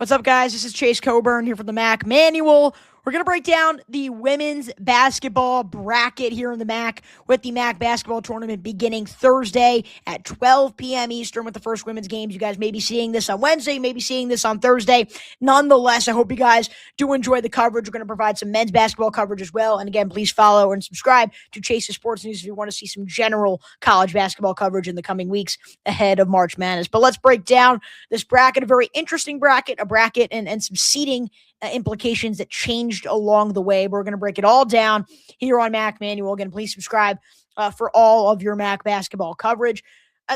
What's up, guys? This is Chase Coburn here from the MAAC Manual. We're going to break down the women's basketball bracket here in the MAAC with the MAAC basketball tournament beginning Thursday at 12 p.m. Eastern with the first women's games. You guys may be seeing this on Wednesday, maybe seeing this on Thursday. Nonetheless, I hope you guys do enjoy the coverage. We're going to provide some men's basketball coverage as well. And again, please follow and subscribe to Chase's Sports News if you want to see some general college basketball coverage in the coming weeks ahead of March Madness. But let's break down this bracket, a very interesting bracket, and some seeding implications that changed along the way. We're going to break it all down here on MAAC Manual. Again, please subscribe for all of your MAAC basketball coverage.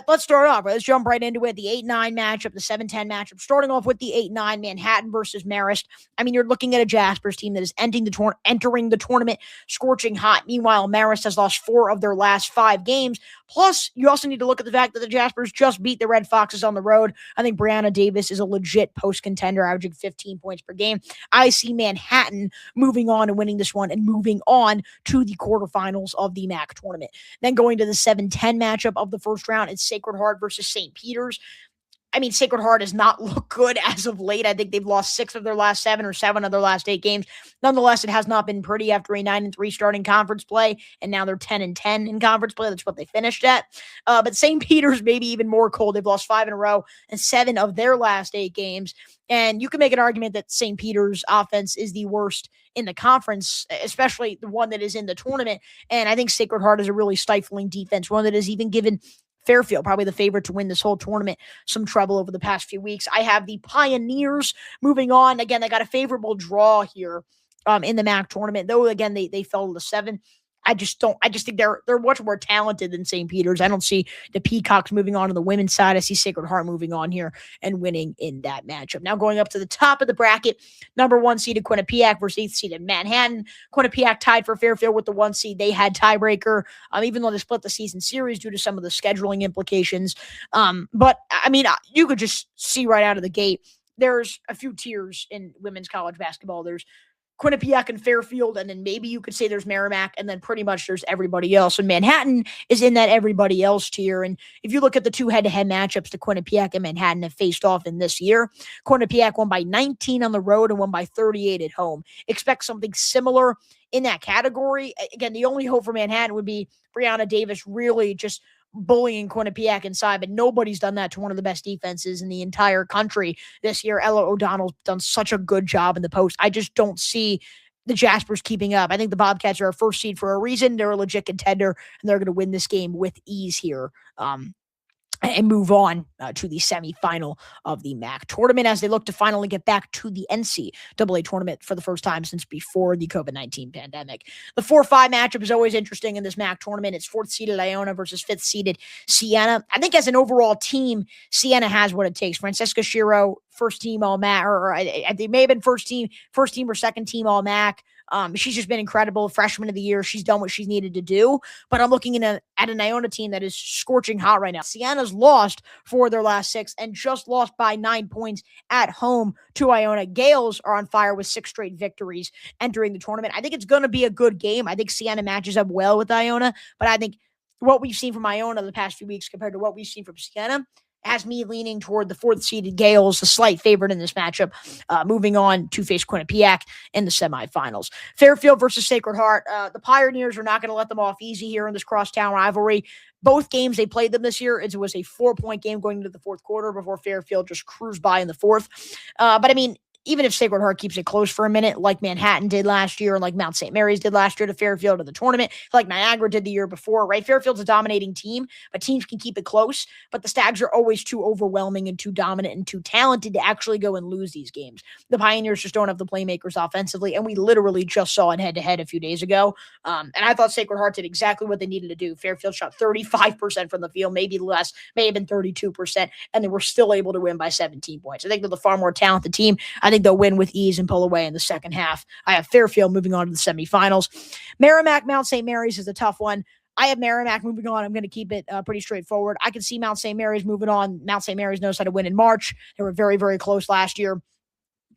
Let's start off. Let's jump right into it. The 8-9 matchup, the 7-10 matchup. Starting off with the 8-9, Manhattan versus Marist. I mean, you're looking at a Jaspers team that is entering the tournament scorching hot. Meanwhile, Marist has lost 4 of their last 5 games. Plus, you also need to look at the fact that the Jaspers just beat the Red Foxes on the road. I think Brianna Davis is a legit post-contender, averaging 15 points per game. I see Manhattan moving on and winning this one and moving on to the quarterfinals of the MAAC tournament. Then going to the 7-10 matchup of the first round, it's Sacred Heart versus St. Peter's. I mean, Sacred Heart has not looked good as of late. I think they've lost 6 of their last 7 or 7 of their last 8 games. Nonetheless, it has not been pretty after a 9-3 starting conference play, and now they're 10-10 in conference play. That's what they finished at. But St. Peter's maybe even more cold. They've lost 5 in a row and 7 of their last 8 games. And you can make an argument that St. Peter's offense is the worst in the conference, especially the one that is in the tournament. And I think Sacred Heart is a really stifling defense, one that has even given Fairfield, probably the favorite to win this whole tournament, some trouble over the past few weeks. I have the Pioneers moving on. Again, they got a favorable draw here in the MAAC tournament, though, again, they fell to 7. I just think they're much more talented than St. Peter's. I don't see the Peacocks moving on the women's side. I see Sacred Heart moving on here and winning in that matchup. Now going up to the top of the bracket, number 1 seeded Quinnipiac versus 8th seeded Manhattan. Quinnipiac tied for Fairfield with the 1 seed. They had tiebreaker, even though they split the season series due to some of the scheduling implications. But I mean, you could just see right out of the gate, there's a few tiers in women's college basketball. There's Quinnipiac and Fairfield, and then maybe you could say there's Merrimack, and then pretty much there's everybody else. And Manhattan is in that everybody else tier. And if you look at the 2 head-to-head matchups that Quinnipiac and Manhattan have faced off in this year, Quinnipiac won by 19 on the road and won by 38 at home. Expect something similar in that category. Again, the only hope for Manhattan would be Brianna Davis really just bullying Quinnipiac inside, but nobody's done that to one of the best defenses in the entire country this year. Ella O'Donnell's done such a good job in the post. I just don't see the Jaspers keeping up. I think the Bobcats are a first seed for a reason. They're a legit contender, and they're going to win this game with ease here. And move on to the semifinal of the MAAC tournament as they look to finally get back to the NCAA tournament for the first time since before the COVID-19 pandemic. The 4-5 matchup is always interesting in this MAAC tournament. It's 4th seeded Iona versus 5th seeded Siena. I think as an overall team, Siena has what it takes. Francesca Shiro, first team all MAAC, or they may have been first team or second team all MAAC. She's just been incredible. Freshman of the year. She's done what she's needed to do. But I'm looking at an Iona team that is scorching hot right now. Siena's lost 4 of their last 6 and just lost by 9 points at home to Iona. Gales are on fire with 6 straight victories entering the tournament. I think it's going to be a good game. I think Siena matches up well with Iona, but I think what we've seen from Iona the past few weeks compared to what we've seen from Siena has me leaning toward the 4th seeded Gales, the slight favorite in this matchup, moving on to face Quinnipiac in the semifinals. Fairfield versus Sacred Heart. The Pioneers are not going to let them off easy here in this crosstown rivalry. Both games they played them this year, it was a 4-point game going into the 4th quarter before Fairfield just cruised by in the 4th. But I mean, even if Sacred Heart keeps it close for a minute, like Manhattan did last year, and like Mount St. Mary's did last year to Fairfield in the tournament, like Niagara did the year before, right? Fairfield's a dominating team, but teams can keep it close. But the Stags are always too overwhelming and too dominant and too talented to actually go and lose these games. The Pioneers just don't have the playmakers offensively, and we literally just saw it head-to-head a few days ago. And I thought Sacred Heart did exactly what they needed to do. Fairfield shot 35% from the field, maybe less, may have been 32%, and they were still able to win by 17 points. I think they're the far more talented team. I think they'll win with ease and pull away in the second half. I have Fairfield moving on to the semifinals. Merrimack, Mount St. Mary's is a tough one. I have Merrimack moving on. I'm going to keep it pretty straightforward. I can see Mount St. Mary's moving on. Mount St. Mary's knows how to win in March. They were very, very close last year.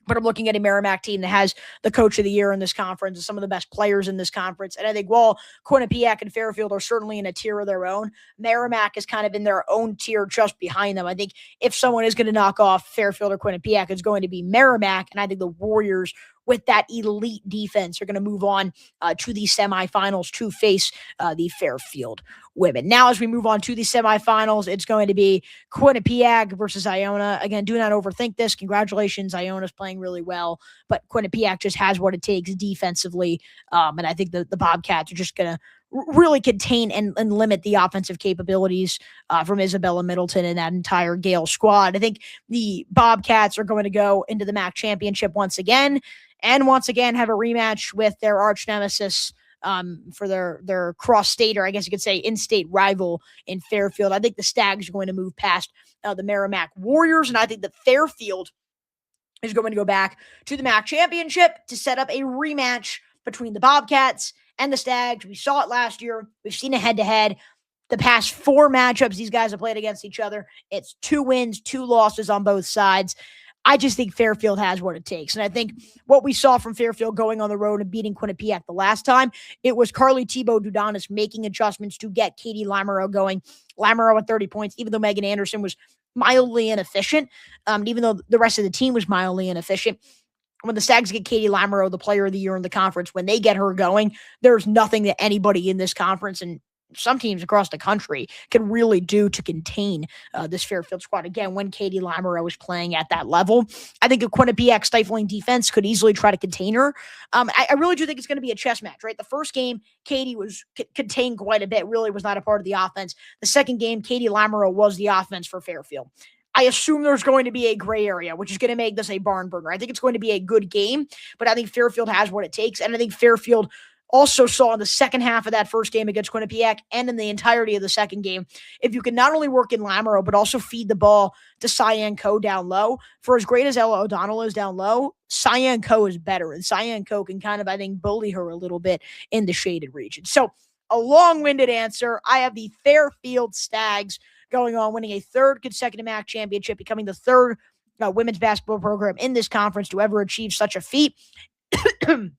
But I'm looking at a MAAC team that has the coach of the year in this conference and some of the best players in this conference. And I think while Quinnipiac and Fairfield are certainly in a tier of their own, MAAC is kind of in their own tier just behind them. I think if someone is going to knock off Fairfield or Quinnipiac, it's going to be MAAC. And I think the Warriors, with that elite defense, are going to move on to the semifinals to face the Fairfield women. Now, as we move on to the semifinals, it's going to be Quinnipiac versus Iona. Again, do not overthink this. Congratulations, Iona's playing really well, but Quinnipiac just has what it takes defensively, and I think the Bobcats are just going to really contain and limit the offensive capabilities from Isabella Middleton and that entire Gale squad. I think the Bobcats are going to go into the MAAC championship once again, and once again have a rematch with their arch nemesis for their cross-state, or I guess you could say in-state rival in Fairfield. I think the Stags are going to move past the MAAC Warriors, and I think that Fairfield is going to go back to the MAAC championship to set up a rematch between the Bobcats and the Stags. We saw it last year. We've seen it head-to-head. The past 4 matchups these guys have played against each other, it's 2 wins, 2 losses on both sides. I just think Fairfield has what it takes. And I think what we saw from Fairfield going on the road and beating Quinnipiac the last time, it was Carly Thibault-Dudanis making adjustments to get Katie Lamoureux going. Lamoureux at 30 points, even though Megan Anderson was mildly inefficient, even though the rest of the team was mildly inefficient. When the Stags get Katie Lamoureux, the player of the year in the conference, when they get her going, there's nothing that anybody in this conference and some teams across the country can really do to contain this Fairfield squad. Again, when Katie Lamoureux was playing at that level, I think a Quinnipiac stifling defense could easily try to contain her. I really do think it's going to be a chess match, right? The first game, Katie was contained quite a bit, really was not a part of the offense. The second game, Katie Lamoureux was the offense for Fairfield. I assume there's going to be a gray area, which is going to make this a barn burner. I think it's going to be a good game, but I think Fairfield has what it takes. And I think Fairfield also saw in the second half of that first game against Quinnipiac and in the entirety of the second game, if you can not only work in Lamoureux, but also feed the ball to Cyan Coe down low, for as great as Ella O'Donnell is down low, Cyan Coe is better. And Cyan Coe can kind of, I think, bully her a little bit in the shaded region. So a long-winded answer. I have the Fairfield Stags going on, winning a 3rd consecutive MAAC championship, becoming the 3rd women's basketball program in this conference to ever achieve such a feat. And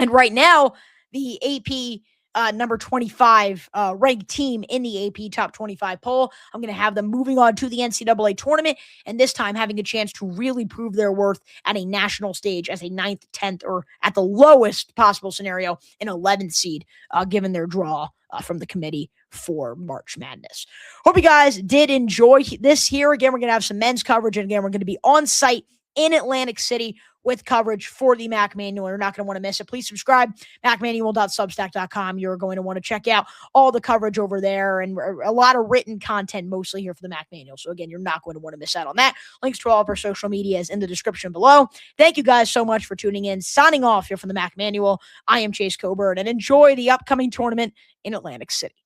right now, the AP number 25 ranked team in the AP top 25 poll. I'm going to have them moving on to the NCAA tournament, and this time having a chance to really prove their worth at a national stage as a 9th, 10th, or at the lowest possible scenario, an 11th seed, given their draw from the committee for March Madness. Hope you guys did enjoy this here. Again, we're going to have some men's coverage, and again, we're going to be on site in Atlantic City with coverage for the MAAC Manual. You're not going to want to miss it. Please subscribe, macmanual.substack.com. You're going to want to check out all the coverage over there and a lot of written content mostly here for the MAAC Manual. So again, you're not going to want to miss out on that. Links to all of our social media is in the description below. Thank you guys so much for tuning in. Signing off here from the MAAC Manual. I am Chase Coburn, and enjoy the upcoming tournament in Atlantic City.